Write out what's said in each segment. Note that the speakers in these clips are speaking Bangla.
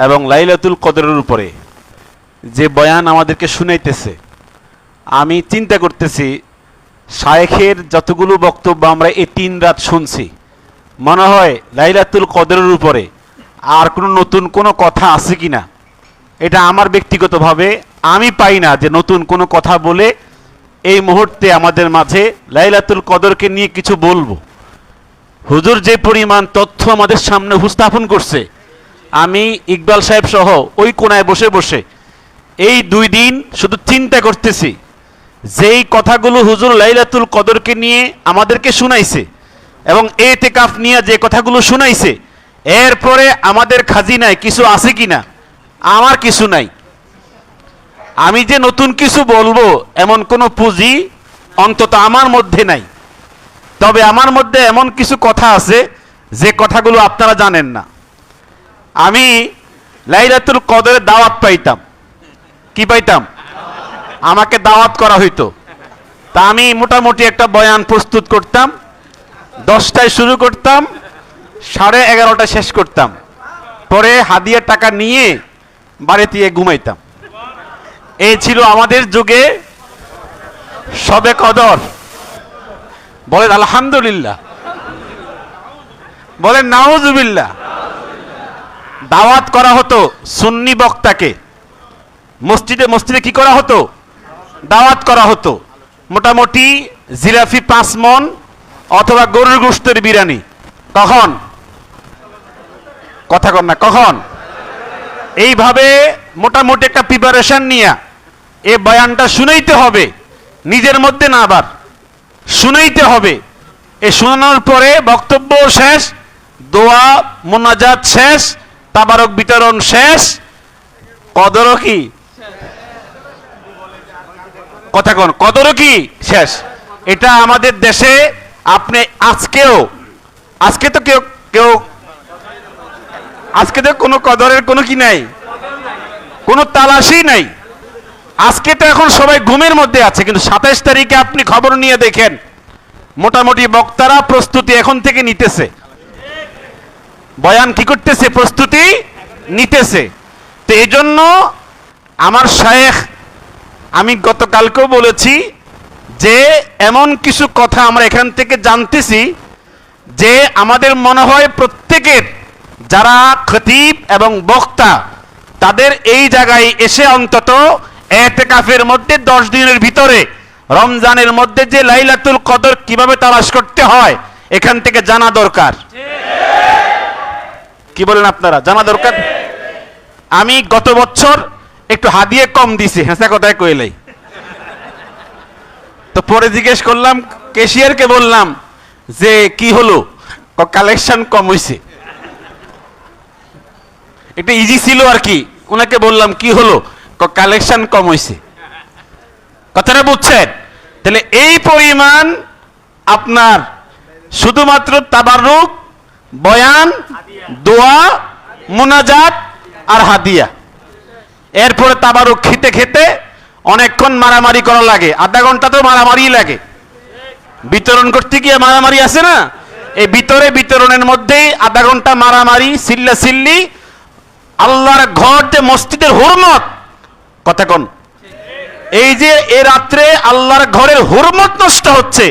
এবং লাইলাতুল কদরের উপরে যে বয়ান আমাদেরকে শুনাইতেছে, আমি চিন্তা করতেছি শায়েখের যতগুলো বক্তব্য আমরা এই 3 রাত শুনছি, মনে হয় লাইলাতুল কদরের উপরে আর কোনো নতুন কোনো কথা আছে কিনা। এটা আমার ব্যক্তিগতভাবে আমি পাই না যে নতুন কোনো কথা বলে এই মুহূর্তে আমাদের মাঝে লাইলাতুল কদরকে নিয়ে কিছু বলবো। হুজুর যে পরিমাণ তথ্য আমাদের সামনে উপস্থাপন করছে, আমি ইকবাল সাহেব সহ ওই কোনায় বসে বসে এই 2 দিন শুধু চিন্তা করতেছি যেই কথাগুলো হুজুর লাইলাতুল কদরকে নিয়ে আমাদেরকে শুনাইছে এবং এতেকাফ নিয়ে যে কথাগুলো শুনাইছে, এরপরে আমাদের খাজিনায় কিছু আছে কিনা। আমার কিছু নাই। আমি যে নতুন কিছু বলবো এমন কোনো পুঁজি অন্তত আমার মধ্যে নাই। তবে আমার মধ্যে এমন কিছু কথা আছে যে কথাগুলো আপনারা জানেন না। আমি লাইলাতুল কদরের দাওয়াত পাইতাম। কি পাইতাম? আমাকে দাওয়াত করা হইতো। তা আমি মোটামুটি একটা বয়ান প্রস্তুত করতাম, 10টায় শুরু করতাম, 11:30টায় শেষ করতাম। পরে হাদিয়ার টাকা নিয়ে বাড়িতে গিয়ে ঘুমাইতাম। এই ছিল আমাদের যুগে শবে কদর। বলেন আলহামদুলিল্লাহ, বলেন নাউজুবিল্লাহ। দাওয়াত করা হতো সুন্নি বক্তাকে, মসজিদে মসজিদে কি করা হতো? দাওয়াত করা হতো। মোটামুটি জিলাফি 5 মণ অথবা গরুর গোশতের বিরিয়ানি। কখন? কথা কন না, কখন? এইভাবে মোটামুটি একটা প্রিপারেশন নিয়ে এই বয়ানটা শুনাইতে হবে, নিজের মধ্যে না, আবার শুনাইতে হবে। এই শোনানোর পরে বক্তব্য শেষ, দোয়া মোনাজাত শেষ, তাবারক বিতরণ শেষ, কদরও কি? কথা কোন? কদরও কি শেষ? এটা আমাদের দেশে আপনি আজকে তো কেউ আজকে তো কোনো কদরের কোনো কি নাই, কোনো তালাশই নাই। আজকে তো এখন সবাই ঘুমের মধ্যে আছে, কিন্তু 27 তারিখে আপনি খবর নিয়ে দেখেন মোটামুটি বক্তারা প্রস্তুতি এখন থেকে নিতেছে, বয়ান কি করতেছে? প্রস্তুতি নিতেছে। তো এই জন্য আমার শায়েখ, আমি গতকালকেও বলেছি যে এমন কিছু কথা আমরা এখান থেকে জানতেছি যে আমাদের মনে হয় প্রত্যেকের যারা খতিব এবং বক্তা তাদের এই জায়গায় এসে অন্তত এতেকাফের মধ্যে 10 দিনের ভিতরে রমজানের মধ্যে যে লাইলাতুল কদর কিভাবে তালাশ করতে হয় এখান থেকে জানা দরকার। কি বলেন আপনারা? জানা দরকার। আমি গত বছর একটু হাদিয়ে কম দিছি, হেসা কথায় কইলাই। তো পরে জিজ্ঞেস করলাম, ক্যাশিয়ারকে বললাম যে কি হলো, কালেকশন কম হয়েছে। এটা ইজি ছিল আর কি। ওনাকে বললাম কি হলো, কালেকশন কম হয়েছে। কথাটা বুঝছেন? তাহলে এই পরিমাণ আপনার শুধুমাত্র তাবারুক, বয়ান, দোয়া, মুনাজাত আর হাদিয়া। এরপরে তাবারুক খেতে খেতে অনেকক্ষণ মারামারি করা লাগে, আধা ঘন্টা তো মারামারি লাগে। বিতরণ করতে গিয়ে মারামারি আছে না, এই বিতরণের মধ্যেই আধা ঘন্টা মারামারি, সিল্লা সিল্লি। আল্লাহর ঘর যে মসজিদের হুরমত, কথা কোন? এই যে এ রাত্রে আল্লাহর ঘরের হুরমত নষ্ট হচ্ছে,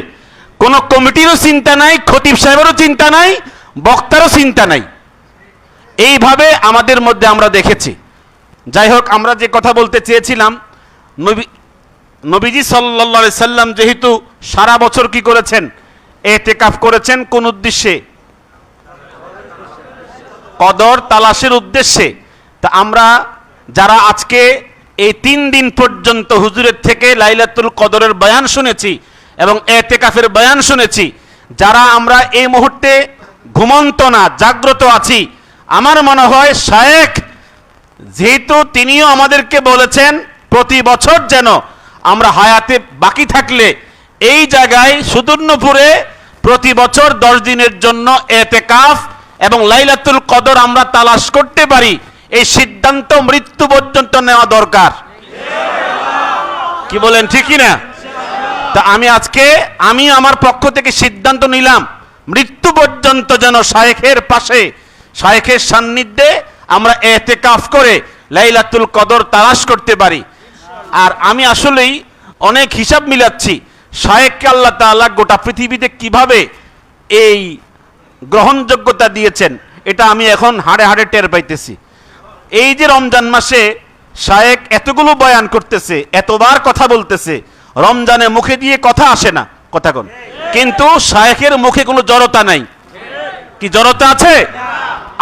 কোন কমিটিরও চিন্তা নাই, খতিব সাহেবেরও চিন্তা নাই, বক্তারও চিন্তা নাই। এইভাবে আমাদের মধ্যে আমরা দেখেছি। যাই হোক, আমরা যে কথা বলতে চেয়েছিলাম, নবীজি সাল্লাল্লাহু আলাইহি সাল্লাম যেহেতু সারা বছর কি করেছেন? ইতিকাফ করেছেন। কোন উদ্দেশ্যে? কদর তালাশের উদ্দেশ্যে। তা আমরা যারা আজকে এই 3 দিন পর্যন্ত হুজুরের থেকে লাইলাতুল কদরের বয়ান শুনেছি এবং ইতিকাফের বয়ান শুনেছি, যারা আমরা এই মুহূর্তে ঘুমন্ত না, জাগ্রত আছি, আমার মনে হয় শায়েখ যেহেতু তিনিও আমাদেরকে বলেছেন প্রতি বছর যেন আমরা হায়াতে বাকি থাকলে এই জায়গায় সুদূর্ণপুরে প্রতি বছর 10 দিনের জন্য ইতিকাফ এবং লাইলাতুল কদর আমরা তালাশ করতে পারি, এই সিদ্ধান্ত মৃত্যু পর্যন্ত নেওয়া দরকার। কি বলেন, ঠিক কি না? তা আমি আমার পক্ষ থেকে সিদ্ধান্ত নিলাম মৃত্যু পর্যন্ত যেন শায়েখের পাশে, শায়েখের সান্নিধ্যে আমরা এতেকাফ করে লাইলাতুল কদর তালাশ করতে পারি। আর আমি আসলেই অনেক হিসাব মিলাচ্ছি, শায়েখকে আল্লাহ তাআলা গোটা পৃথিবীতে কিভাবে এই গ্রহণযোগ্যতা দিয়েছেন, এটা আমি এখন হাড়ে হাড়ে টের পাইতেছি। এই যে রমজান মাসে শায়েখ এতগুলো বয়ান করতেছে, এতবার কথা বলতেছে, রমজানে মুখে দিয়ে কথা আসে না, কথা কোন, কিন্তু শায়েখের মুখে কোনো জড়তা নাই। কি জড়তা আছে?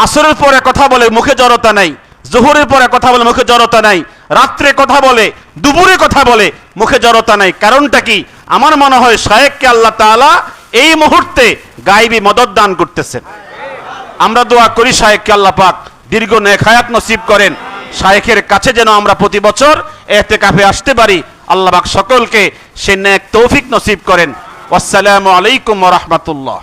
আসরের পরে কথা বলে মুখে জড়তা নাই, জোহরের পরে কথা বলে মুখে জড়তা নাই, রাত্রে কথা বলে, দুপুরে কথা বলে, মুখে জড়তা নাই। কারণটা কি? আমার মনে হয় শায়েখকে আল্লাহ তাআলা এই মুহূর্তে গায়বী মদদ দান করতেছেন। আমরা দোয়া করি শায়েখকে আল্লাহ পাক দীর্ঘ নেক হায়াত নসিব করেন। শায়েখের কাছে যেন আমরা প্রতি বছর ইতিকাফে আসতে পারি। আল্লাহ পাক সকলকে সে নেক তৌফিক নসিব করেন। আসসালামু আলাইকুম ওয়া রাহমাতুল্লাহ।